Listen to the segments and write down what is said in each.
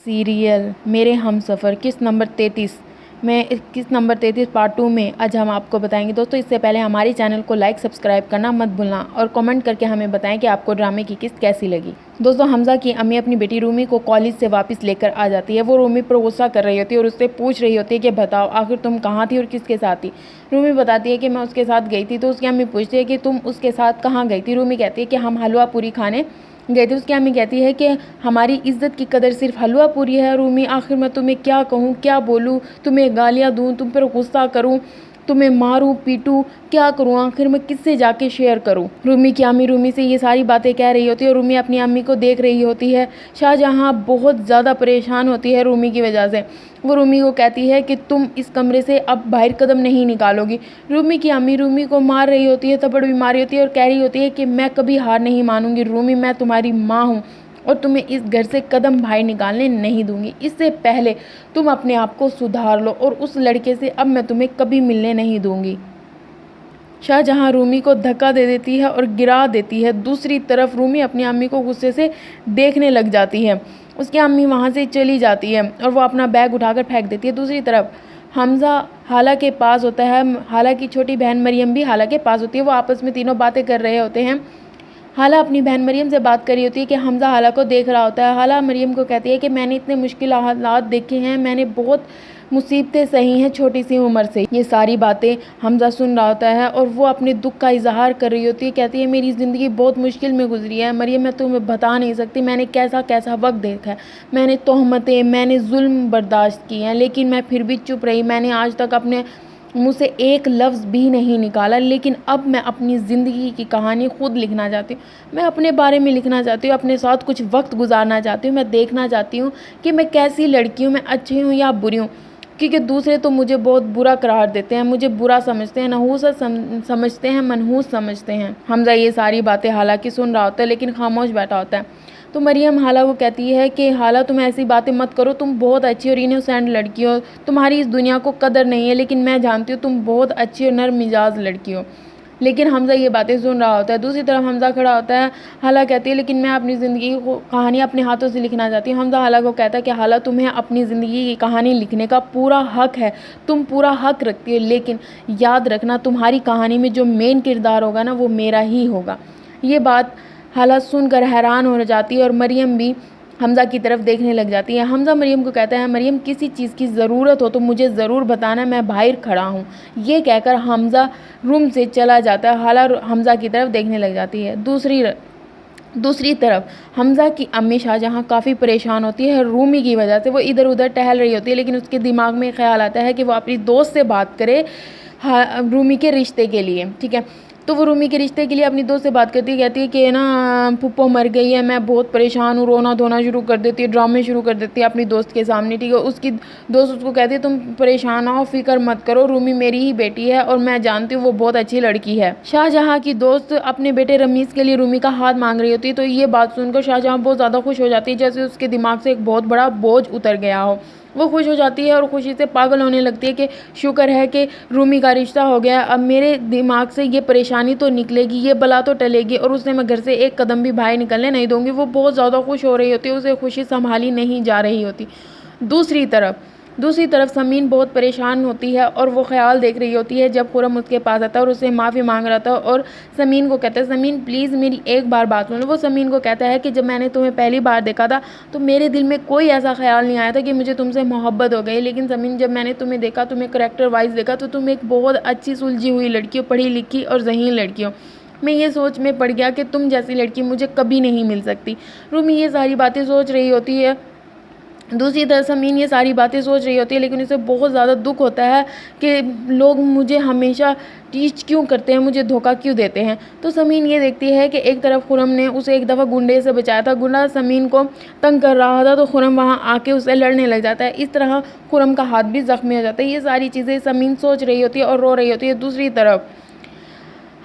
Serial मेरे हमसफ़र किस्त number 33 में किस्त नंबर 33 पार्ट 2 में आज हम आपको बताएंगे। दोस्तों इससे पहले हमारे चैनल को लाइक सब्सक्राइब करना मत भूलना और कमेंट करके हमें बताएं कि आपको ड्रामे की किस्त कैसी लगी। दोस्तों हमजा की अम्मी अपनी बेटी रूमी को कॉलेज से वापस लेकर आ जाती है। वो रूमी पर गुस्सा कर रही होती है और उससे पूछ रही होती है कि बताओ आखिर तुम कहाँ थी और किसके साथ थी। रूमी बताती है कि मैं उसके साथ गई थी। तो उसकी अम्मी पूछती है कि तुम उसके साथ कहाँ गई थी। रूमी कहती है कि हम हलवा पूरी खाने गए थे। उसकी अम्मी कहती है कि हमारी इज्जत की कदर सिर्फ हलवा पूरी है। रूमी आखिर मैं तुम्हें क्या कहूँ, क्या बोलूँ, तुम्हें गालियाँ दूँ, तुम पर गुस्सा करूँ, तुम्हें मारूं पीटूं, क्या करूं, आखिर मैं किससे जाके शेयर करूं। रूमी की अम्मी रूमी से ये सारी बातें कह रही होती है और रूमी अपनी अम्मी को देख रही होती है। शाहजहां बहुत ज़्यादा परेशान होती है रूमी की वजह से। वो रूमी को कहती है कि तुम इस कमरे से अब बाहर कदम नहीं निकालोगी। रूमी की अम्मी रूमी को मार रही होती है, थप्पड़ भी मारी होती है और कह रही होती है कि मैं कभी हार नहीं मानूंगी रूमी, मैं तुम्हारी माँ हूँ और तुम्हें इस घर से कदम बाहर निकालने नहीं दूंगी। इससे पहले तुम अपने आप को सुधार लो और उस लड़के से अब मैं तुम्हें कभी मिलने नहीं दूंगी। शाहजहां रूमी को धक्का दे देती है और गिरा देती है। दूसरी तरफ रूमी अपनी अम्मी को गुस्से से देखने लग जाती है। उसकी अम्मी वहाँ से चली जाती है और वो अपना बैग उठाकर फेंक देती है। दूसरी तरफ हमजा हाला के पास होता है। हाला की छोटी बहन मरियम भी हाला के पास होती है। वो आपस में तीनों बातें कर रहे होते हैं। हाला अपनी बहन मरियम से बात कर रही होती है कि हमजा हाला को देख रहा होता है। हाला मरियम को कहती है कि मैंने इतने मुश्किल हालात देखे हैं, मैंने बहुत मुसीबतें सही हैं छोटी सी उम्र से। ये सारी बातें हमजा सुन रहा होता है और वो अपने दुख का इजहार कर रही होती है। कहती है मेरी ज़िंदगी बहुत मुश्किल में गुजरी है मरियम, मैं तुम्हें बता नहीं सकती मैंने कैसा कैसा वक्त देखा है। मैंने तोहमतें, मैंने जुल्म बर्दाश्त किए हैं, लेकिन मैं फिर भी चुप रही। मैंने आज तक अपने मुँह से एक लफ्ज़ भी नहीं निकाला, लेकिन अब मैं अपनी ज़िंदगी की कहानी खुद लिखना चाहती हूँ। मैं अपने बारे में लिखना चाहती हूँ, अपने साथ कुछ वक्त गुजारना चाहती हूँ। मैं देखना चाहती हूँ कि मैं कैसी लड़की हूँ, मैं अच्छी हूँ या बुरी हूँ, क्योंकि दूसरे तो मुझे बहुत बुरा करार देते हैं, मुझे बुरा समझते हैं, नहूसा समझते हैं, मनहूस समझते हैं। हमजा ये सारी बातें हालांकि सुन रहा होता है लेकिन खामोश बैठा होता है। तो मरियम हाला को कहती है कि हाला तुम ऐसी बातें मत करो, तुम बहुत अच्छी और इनोसेंट लड़की हो, तुम्हारी इस दुनिया को कदर नहीं है, लेकिन मैं जानती हूँ तुम बहुत अच्छी और नर्म मिजाज लड़की हो। लेकिन हमजा ये बातें सुन रहा होता है। दूसरी तरफ हमजा खड़ा होता है। हाला कहती है लेकिन मैं अपनी ज़िंदगी को कहानी अपने हाथों से लिखना चाहती हूँ। हमजा हाला को कहता है कि हाला तुम्हें अपनी ज़िंदगी की कहानी लिखने का पूरा हक है, तुम पूरा हक रखती हो, लेकिन याद रखना तुम्हारी कहानी में जो मेन किरदार होगा ना वो मेरा ही होगा। ये बात हाला सुनकर हैरान हो जाती है और मरियम भी हमजा की तरफ देखने लग जाती है। हमजा मरियम को कहता है मरियम किसी चीज़ की ज़रूरत हो तो मुझे ज़रूर बताना, मैं बाहर खड़ा हूँ। ये कहकर हमजा रूम से चला जाता है। हाला हमजा की तरफ देखने लग जाती है। दूसरी तरफ हमजा की अम्मी शाहजहां काफ़ी परेशान होती है रूमी की वजह से। वो इधर उधर टहल रही होती है लेकिन उसके दिमाग में ख्याल आता है कि वो अपनी दोस्त से बात करे रूमी के रिश्ते के लिए। ठीक है, तो वो रूमी के रिश्ते के लिए अपनी दोस्त से बात करती है। कहती है कि ना फूफो मर गई है, मैं बहुत परेशान हूँ। रोना धोना शुरू कर देती है, ड्रामे शुरू कर देती है अपनी दोस्त के सामने। ठीक है, उसकी दोस्त उसको कहती है तुम परेशान हो, फिक्र मत करो, रूमी मेरी ही बेटी है और मैं जानती हूँ वो बहुत अच्छी लड़की है। शाहजहां की दोस्त अपने बेटे रमीज़ के लिए रूमी का हाथ मांग रही होती है। तो ये बात सुनकर शाहजहां बहुत ज़्यादा खुश हो जाती है, जैसे उसके दिमाग से एक बहुत बड़ा बोझ उतर गया हो। वो खुश हो जाती है और खुशी से पागल होने लगती है कि शुक्र है कि रूमी का रिश्ता हो गया, अब मेरे दिमाग से ये परेशानी तो निकलेगी, ये बला तो टलेगी और उससे मैं घर से एक कदम भी बाहर निकलने नहीं दूंगी। वो बहुत ज़्यादा खुश हो रही होती है, उसे खुशी संभाली नहीं जा रही होती। दूसरी तरफ समीन बहुत परेशान होती है और वो ख्याल देख रही होती है जब खुरम उसके पास आता है और उससे माफ़ी मांग रहा था और समीन को कहता है समीन प्लीज़ मेरी एक बार बात सुन लो। वो समीन को कहता है कि जब मैंने तुम्हें पहली बार देखा था तो मेरे दिल में कोई ऐसा ख्याल नहीं आया था कि मुझे तुमसे मोहब्बत हो गई, लेकिन समीन जब मैंने तुम्हें देखा, तुम्हें करैक्टर वाइज देखा, तो तुम एक बहुत अच्छी सुलझी हुई लड़की हो, पढ़ी लिखी और ज़हीन लड़की हो। मैं ये सोच में पड़ गया कि तुम जैसी लड़की मुझे कभी नहीं मिल सकती। रूमी ये सारी बातें सोच रही होती है। दूसरी तरफ समीन ये सारी बातें सोच रही होती है लेकिन उसे बहुत ज़्यादा दुख होता है कि लोग मुझे हमेशा टीच क्यों करते हैं, मुझे धोखा क्यों देते हैं। तो समीन ये देखती है कि एक तरफ खुरम ने उसे एक दफ़ा गुंडे से बचाया था, गुंडा समीन को तंग कर रहा था तो खुरम वहाँ आके उसे लड़ने लग जाता है। इस तरह खुरम का हाथ भी ज़ख्मी हो जाता है। ये सारी चीज़ें समीन सोच रही होती है और रो रही होती है। दूसरी तरफ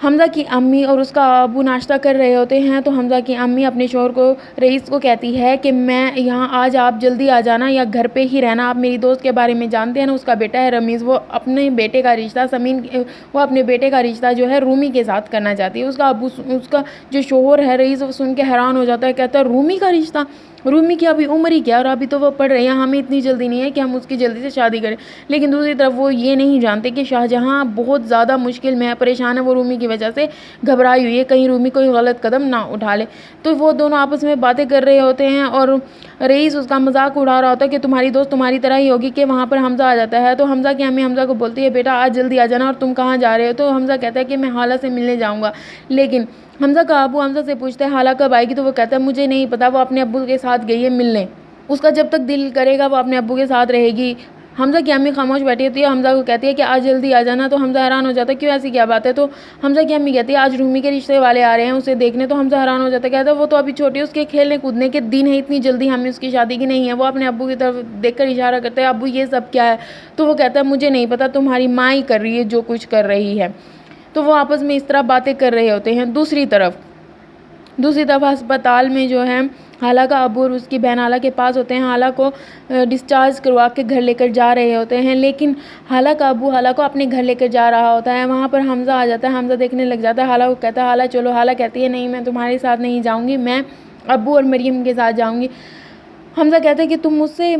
हमजा की अम्मी और उसका अबू नाश्ता कर रहे होते हैं। तो हमजा की अम्मी अपने शौहर को रईस को कहती है कि मैं यहाँ आज आप जल्दी आ जाना या घर पे ही रहना। आप मेरी दोस्त के बारे में जानते हैं ना, उसका बेटा है रमीज़, वो अपने बेटे का रिश्ता वो अपने बेटे का रिश्ता जो है रूमी के साथ करना चाहती है। उसका जो शौहर है रईस वो सुन के हैरान हो जाता है, कहता है रूमी का रिश्ता, रूमी की अभी उम्र ही क्या, और अभी तो वो पढ़ रही है, हमें इतनी जल्दी नहीं है कि हम उसकी जल्दी से शादी करें। लेकिन दूसरी तरफ वो ये नहीं जानते कि शाहजहाँ बहुत ज़्यादा मुश्किल में है, परेशान है, वो रूमी की वजह से घबराई हुई है, कहीं रूमी कोई गलत कदम ना उठा ले। तो वो दोनों आपस में बातें कर रहे होते हैं और रईस उसका मजाक उड़ा रहा होता है कि तुम्हारी दोस्त तुम्हारी तरह ही होगी, कि वहाँ पर हमज़ा आ जाता है। तो हमज़ा की अम्मी हमज़ा को बोलती है बेटा आज जल्दी आ जाना, और तुम कहाँ जा रहे हो। तो हमज़ा कहता है कि मैं हाला से मिलने जाऊँगा। लेकिन हमज़ा का अबू हमज़ा से पूछता है हाला कब आएगी, तो वो कहता है मुझे नहीं पता, वो अपने अब्बू के साथ गई है मिलने, उसका जब तक दिल करेगा वो अपने अब्बू के साथ रहेगी। हमज़ा की अम्मी खामोश बैठी होती है, हमज़ा को कहती है कि आज जल्दी आ जाना। तो हमज़ा हैरान हो जाता है क्यों, ऐसी क्या बात है। तो हमज़ा की अम्मी कहती है आज रूमी के रिश्ते वाले आ रहे हैं उसे देखने। तो हमज़ा हैरान हो जाता है, कहता है वो तो अभी छोटी है, उसके खेलने कूदने के दिन है, इतनी जल्दी हमें उसकी शादी की नहीं है। वो अपने अब्बू की तरफ देखकर इशारा करते हैं अब्बू ये सब क्या है। तो वो कहता है मुझे नहीं पता, तुम्हारी माँ ही कर रही है जो कुछ कर रही है। तो वो आपस में इस तरह बातें कर रहे होते हैं। दूसरी तरफ अस्पताल में जो है हाला का अबू और उसकी बहन हाला के पास होते हैं, हाला को डिस्चार्ज करवा के घर लेकर जा रहे होते हैं। लेकिन हाला का अबू हाला को अपने घर लेकर जा रहा होता है। वहाँ पर हमज़ा आ जाता है, हमज़ा देखने लग जाता है, हाला को कहता है हाला चलो। हाला कहती है नहीं मैं तुम्हारे साथ नहीं जाऊँगी, मैं अबू और मरियम के साथ जाऊँगी। हमज़ा कहता है कि तुम मुझसे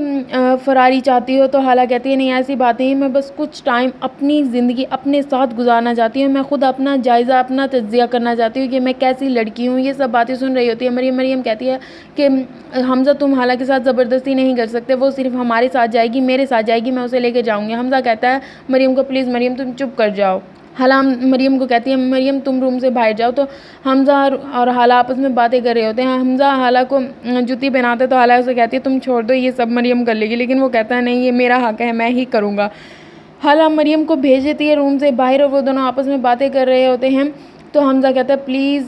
फ़रारी चाहती हो। तो हाला कहती है नहीं ऐसी बात नहीं, मैं बस कुछ टाइम अपनी ज़िंदगी अपने साथ गुजारना चाहती हूँ, मैं खुद अपना जायज़ा अपना तज्ज़िया करना चाहती हूँ कि मैं कैसी लड़की हूँ। ये सब बातें सुन रही होती है मरियम कहती है कि हमज़ा तुम हाला के साथ ज़बरदस्ती नहीं कर सकते, वो सिर्फ हमारे साथ जाएगी, मेरे साथ जाएगी, मैं उसे लेकर जाऊँगी। हमज़ा कहता है मरियम को प्लीज़ मरियम तुम चुप कर जाओ। हाला मरियम को कहती है मरियम तुम रूम से बाहर जाओ। तो हमज़ा और हाला आपस में बातें कर रहे होते हैं। हमज़ा हाला को जूती पहनाते हैं, तो हाला उसे कहती है तुम छोड़ दो ये सब मरियम कर लेगी। लेकिन वो कहता है नहीं ये मेरा हक है, मैं ही करूँगा। हाला मरियम को भेज देती है रूम से बाहर, और वो दोनों आपस में बातें कर रहे होते हैं। तो हमज़ा कहता है प्लीज़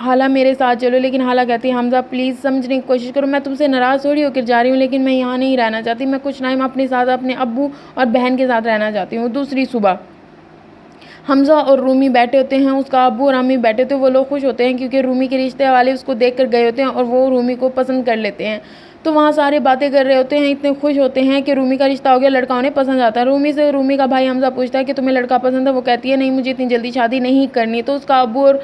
हाला मेरे साथ चलो। लेकिन हाला कहती है हमज़ा प्लीज़ समझने की कोशिश करो, मैं तुमसे नाराज़ थोड़ी होकर जा रही हूँ, लेकिन मैं यहाँ नहीं रहना चाहती, मैं कुछ टाइम अपने साथ अपने अब्बू और बहन के साथ रहना चाहती हूँ। दूसरी सुबह हमज़ा और रूमी बैठे होते हैं, उसका अब्बू और अम्मी बैठे होते हैं। वो लोग खुश होते हैं क्योंकि रूमी के रिश्ते वाले उसको देख कर गए होते हैं और वो रूमी को पसंद कर लेते हैं। तो वहाँ सारे बातें कर रहे होते हैं, इतने खुश होते हैं कि रूमी का रिश्ता हो गया, लड़का उन्हें पसंद आता है। रूमी का भाई हमज़ा पूछता है कि तुम्हें लड़का पसंद है। वो कहती है नहीं मुझे इतनी जल्दी शादी नहीं करनी। तो उसका अब्बू और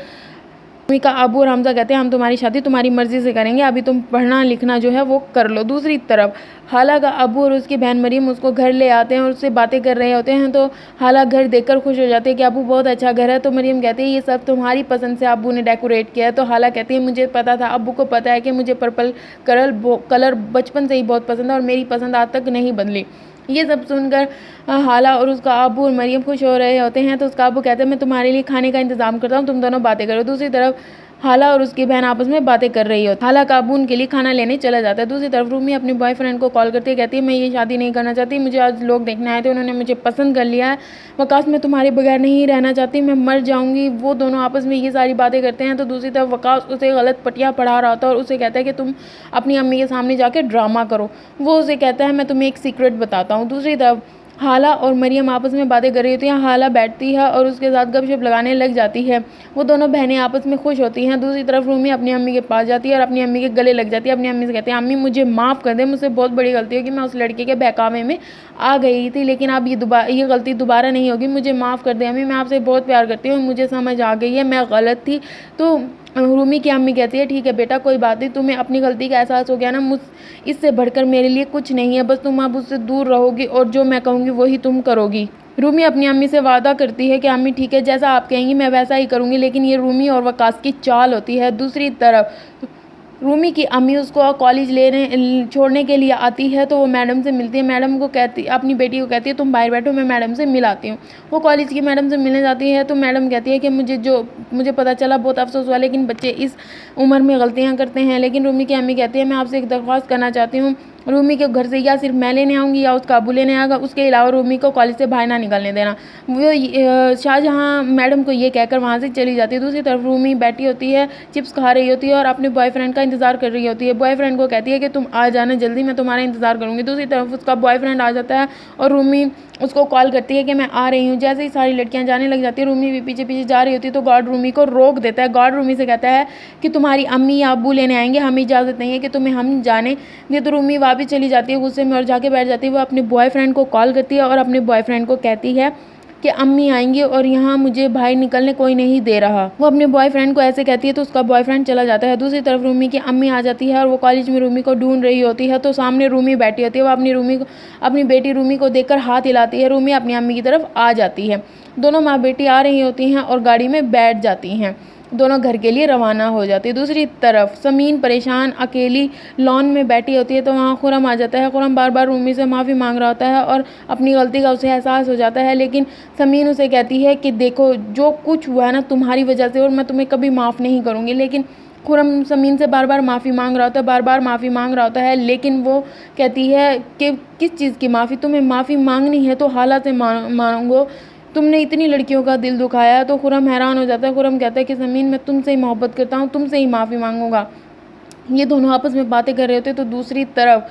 रूमी का अब्बू और हमज़ा कहते हैं हम तुम्हारी शादी तुम्हारी मर्ज़ी से करेंगे, अभी तुम पढ़ना लिखना जो है वो कर लो। दूसरी तरफ हाला का अब्बू और उसकी बहन मरियम उसको घर ले आते हैं और उससे बातें कर रहे होते हैं। तो हाला घर देखकर खुश हो जाते हैं कि अब्बू बहुत अच्छा घर है। तो मरियम कहती है ये सब तुम्हारी पसंद से अब्बू ने डेकोरेट किया है। तो हाला कहती है मुझे पता था, अब्बू को पता है कि मुझे पर्पल कलर बचपन से ही बहुत पसंद है और मेरी पसंद आज तक नहीं बदली। ये सब सुनकर हाला और उसका अब्बू और मरियम खुश हो रहे होते हैं। तो उसका अब्बू कहते हैं मैं तुम्हारे लिए खाने का इंतज़ाम करता हूँ, तुम दोनों बातें करो। दूसरी तरफ हाला और उसकी बहन आपस में बातें कर रही होती है। हाला का अब्बू उनके लिए खाना लेने चला जाता है। दूसरी तरफ रूमी अपने बॉयफ्रेंड को कॉल करती है, कहती है मैं ये शादी नहीं करना चाहती, मुझे आज लोग देखने आए थे, उन्होंने मुझे पसंद कर लिया है, वकास मैं तुम्हारे बगैर नहीं रहना चाहती, मैं मर जाऊँगी। वो दोनों आपस में ये सारी बातें करते हैं। तो दूसरी तरफ वकास उसे गलत पटिया पढ़ा रहा होता है और उसे कहता है कि तुम अपनी अम्मी के सामने जाके ड्रामा करो। वो उसे कहता है मैं तुम्हें एक सीक्रेट बताता हूँ। दूसरी तरफ हाला और मरियम आपस में बातें कर रही होती हैं। हाला बैठती है और उसके साथ गपशप लगाने लग जाती है। वो दोनों बहनें आपस में खुश होती हैं। दूसरी तरफ रूमी अपनी अम्मी के पास जाती है और अपनी अम्मी के गले लग जाती है। अपनी अम्मी से कहती है अम्मी मुझे माफ़ कर दे, मुझसे बहुत बड़ी गलती होगी, मैं उस लड़के के बहकावे में आ गई थी, लेकिन अब ये गलती दोबारा नहीं होगी, मुझे माफ़ कर दे अम्मी, मैं आपसे बहुत प्यार करती हूँ, मुझे समझ आ गई है मैं गलत थी। तो रूमी की अम्मी कहती है ठीक है बेटा कोई बात नहीं, तुम्हें अपनी गलती का एहसास हो गया ना, मुझ इससे बढ़कर मेरे लिए कुछ नहीं है, बस तुम अब उससे दूर रहोगी और जो मैं कहूँगी वही तुम करोगी। रूमी अपनी अम्मी से वादा करती है कि अम्मी ठीक है जैसा आप कहेंगी मैं वैसा ही करूँगी। लेकिन ये रूमी और वकास की चाल होती है। दूसरी तरफ रूमी की अम्मी उसको कॉलेज छोड़ने के लिए आती है। तो वो मैडम से मिलती है, मैडम को कहती अपनी बेटी को कहती है तुम बाहर बैठो मैं मैडम से मिलाती हूँ। वो कॉलेज की मैडम से मिलने जाती है। तो मैडम कहती है कि मुझे पता चला बहुत अफसोस हुआ, लेकिन बच्चे इस उम्र में गलतियाँ करते हैं। लेकिन रूमी की अम्मी कहती है मैं आपसे एक दरख्वास्त करना चाहती हूँ, रूमी के घर से या सिर्फ मैं लेने आऊँगी या उसका अबू लेने आएगा, उसके अलावा रूमी को कॉलेज से बाहर ना निकलने देना। वो शाहजहाँ मैडम को ये कहकर वहाँ से चली जाती है। दूसरी तरफ रूमी बैठी होती है, चिप्स खा रही होती है और अपने बॉयफ्रेंड का इंतज़ार कर रही होती है। बॉयफ्रेंड को कहती है कि तुम आ जाना जल्दी, मैं तुम्हारा इंतज़ार करूँगी। दूसरी तरफ उसका बॉयफ्रेंड आ जाता है और रूमी उसको कॉल करती है कि मैं आ रही हूँ। जैसे ही सारी लड़कियाँ जाने लग जाती है, रूमी भी पीछे पीछे जा रही होती है। तो गार्ड रूमी को रोक देता है। गार्ड रूमी से कहता है कि तुम्हारी अम्मी या अब्बू लेने आएंगे, हमें इजाज़त नहीं है कि तुम्हें हम जाने दे। तो रूमी वापस चली जाती है गुस्से में और जाके बैठ जाती है। वो अपने बॉयफ्रेंड को कॉल करती है और अपने बॉयफ्रेंड को कहती है कि अम्मी आएंगी और यहाँ मुझे बाहर निकलने कोई नहीं दे रहा। वो अपने बॉयफ्रेंड को ऐसे कहती है तो उसका बॉयफ्रेंड चला जाता है। दूसरी तरफ रूमी की अम्मी आ जाती है और वो कॉलेज में रूमी को ढूंढ रही होती है, तो सामने रूमी बैठी होती है। वो अपनी बेटी रूमी को देखकर हाथ हिलाती है। रूमी अपनी अम्मी की तरफ आ जाती है। दोनों माँ बेटी आ रही होती हैं और गाड़ी में बैठ जाती हैं। दोनों घर के लिए रवाना हो जाती है। दूसरी तरफ समीन परेशान अकेली लॉन में बैठी होती है, तो वहाँ खुरम आ जाता है। खुरम बार बार रूमी से माफ़ी मांग रहा होता है और अपनी गलती का उसे एहसास हो जाता है, लेकिन समीन उसे कहती है कि देखो जो कुछ हुआ है ना तुम्हारी वजह से, और मैं तुम्हें कभी माफ़ नहीं करूँगी। लेकिन खुरम समीन से बार बार माफ़ी मांग रहा होता है, बार बार माफ़ी मांग रहा होता है, लेकिन वो कहती है कि किस चीज़ की माफ़ी, तुम्हें माफ़ी मांगनी है तो हालात से मांगो, तुमने इतनी लड़कियों का दिल दुखाया। तो खुरम हैरान हो जाता है। खुरम कहता है कि ज़मीन मैं तुमसे ही मोहब्बत करता हूँ, तुमसे ही माफ़ी मांगूंगा। ये दोनों आपस में बातें कर रहे होते। तो दूसरी तरफ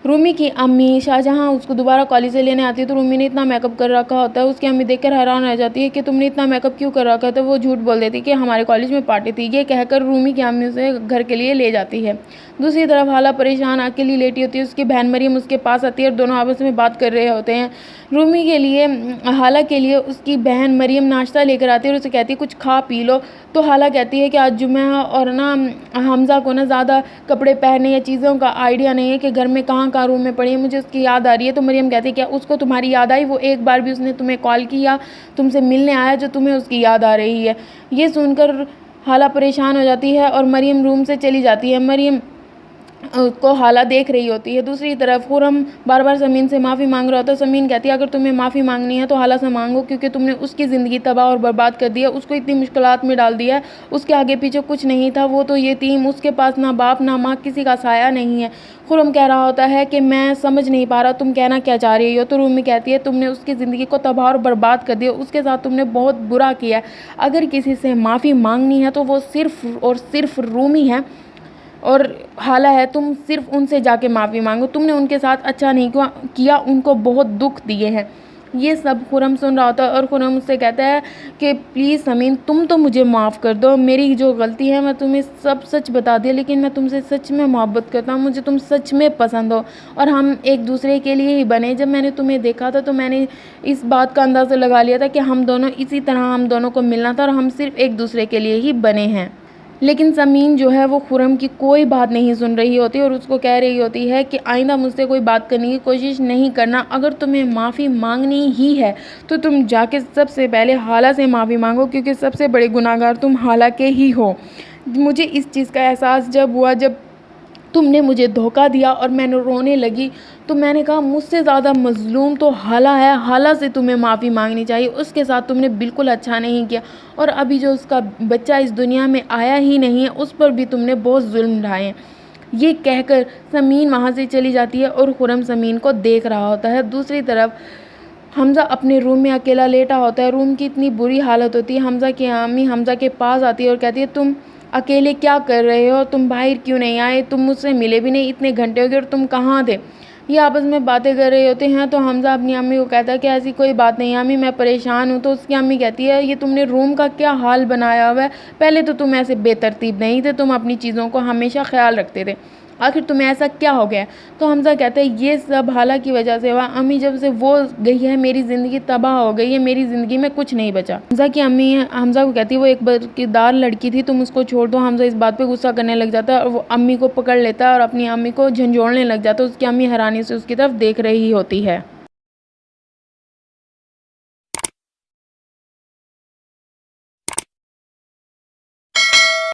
रूमी की अम्मी शाहजहां उसको दोबारा कॉलेज से लेने आती है, तो रूमी ने इतना मेकअप कर रखा होता है। उसकी अम्मी देखकर हैरान रह जाती है कि तुमने इतना मेकअप क्यों कर रखा है। तो वो झूठ बोल देती है कि हमारे कॉलेज में पार्टी थी। ये कहकर रूमी की अम्मी उसे घर के लिए ले जाती है। दूसरी तरफ हाला परेशान अकेली लेटी होती है। उसकी बहन मरियम उसके पास आती है और दोनों आपस में बात कर रहे होते हैं। रूमी के लिए हाला के लिए उसकी बहन मरियम नाश्ता लेकर आती है और उसे कहती है कुछ खा पी लो। तो हाला कहती है कि आज जुम्मा है और ना हमज़ा को ना ज़्यादा कपड़े पहनने या चीज़ों का आइडिया नहीं है कि घर में कहाँ रूम में पड़ी है, मुझे उसकी याद आ रही है। तो मरियम कहती है क्या उसको तुम्हारी याद आई? वो एक बार भी उसने तुम्हें कॉल की या तुमसे मिलने आया जो तुम्हें उसकी याद आ रही है? ये सुनकर हाला परेशान हो जाती है और मरियम रूम से चली जाती है। मरियम को हाला देख रही होती है। दूसरी तरफ खुरम बार बार समीन से माफ़ी मांग रहा होता है। समीन कहती है अगर तुम्हें माफ़ी मांगनी है तो हाला से मांगो, क्योंकि तुमने उसकी ज़िंदगी तबाह और बर्बाद कर दिया, उसको इतनी मुश्किलात में डाल दिया है। उसके आगे पीछे कुछ नहीं था, वो तो यतीम, उसके पास ना बाप ना माँ, किसी का साया नहीं है। खुरम कह रहा होता है कि मैं समझ नहीं पा रहा तुम कहना क्या चाह रही हो। तो रूमी कहती है तुमने उसकी ज़िंदगी को तबाह और बर्बाद कर दिया, उसके साथ तुमने बहुत बुरा किया है। अगर किसी से माफ़ी मांगनी है तो वो सिर्फ़ और सिर्फ रूमी है और हाला है। तुम सिर्फ उनसे जाके माफ़ी मांगो, तुमने उनके साथ अच्छा नहीं किया, उनको बहुत दुख दिए हैं। ये सब खुरम सुन रहा होता है और खुरम उससे कहता है कि प्लीज़ समीन तुम तो मुझे माफ़ कर दो, मेरी जो गलती है मैं तुम्हें सब सच बता दिया, लेकिन मैं तुमसे सच में मोहब्बत करता हूँ, मुझे तुम सच में पसंद हो और हम एक दूसरे के लिए ही बने। जब मैंने तुम्हें देखा था तो मैंने इस बात का अंदाज़ा लगा लिया था कि हम दोनों इसी तरह हम दोनों को मिलना था और हम सिर्फ एक दूसरे के लिए ही बने हैं। लेकिन समीन जो है वो खुरम की कोई बात नहीं सुन रही होती और उसको कह रही होती है कि आइंदा मुझसे कोई बात करने की कोशिश नहीं करना। अगर तुम्हें माफ़ी मांगनी ही है तो तुम जाके सबसे पहले हाला से माफ़ी मांगो, क्योंकि सबसे बड़े गुनाहगार तुम हाला के ही हो। मुझे इस चीज़ का एहसास जब हुआ, जब तुमने मुझे धोखा दिया और मैंने रोने लगी, तो मैंने कहा मुझसे ज़्यादा मज़लूम तो हाला है, हाला से तुम्हें माफ़ी मांगनी चाहिए। उसके साथ तुमने बिल्कुल अच्छा नहीं किया और अभी जो उसका बच्चा इस दुनिया में आया ही नहीं है उस पर भी तुमने बहुत जुल्म ढाए हैं। ये कहकर समीन वहाँ से चली जाती है और खुरम समीन को देख रहा होता है। दूसरी तरफ हमज़ा अपने रूम में अकेला लेटा होता है। रूम की इतनी बुरी हालत होती है। हमज़ा की अम्मी हमज़ा के पास आती है और कहती है तुम अकेले क्या कर रहे हो, तुम बाहर क्यों नहीं आए, तुम मुझसे मिले भी नहीं, इतने घंटे हो गए और तुम कहाँ थे। ये आपस में बातें कर रहे होते हैं। तो हमज़ा अपनी अम्मी को कहता है कि ऐसी कोई बात नहीं अम्मी, मैं परेशान हूँ। तो उसकी अम्मी कहती है ये तुमने रूम का क्या हाल बनाया हुआ है, पहले तो तुम ऐसे बेतरतीब नहीं थे, तुम अपनी चीज़ों को हमेशा ख्याल रखते थे, आखिर तुम्हें ऐसा क्या हो गया। तो हमज़ा कहता है ये सब हाला की वजह से हुआ, अम्मी जब से वो गई है मेरी ज़िंदगी तबाह हो गई है, मेरी ज़िंदगी में कुछ नहीं बचा। हमज़ा की अम्मी हमज़ा को कहती है वो एक बरकिरदार लड़की थी, तुम उसको छोड़ दो। हमज़ा इस बात पे गुस्सा करने लग जाता है और वो अम्मी को पकड़ लेता है और अपनी अम्मी को झंझोड़ने लग जाता है। उसकी अम्मी हैरानी से उसकी तरफ देख रही होती है।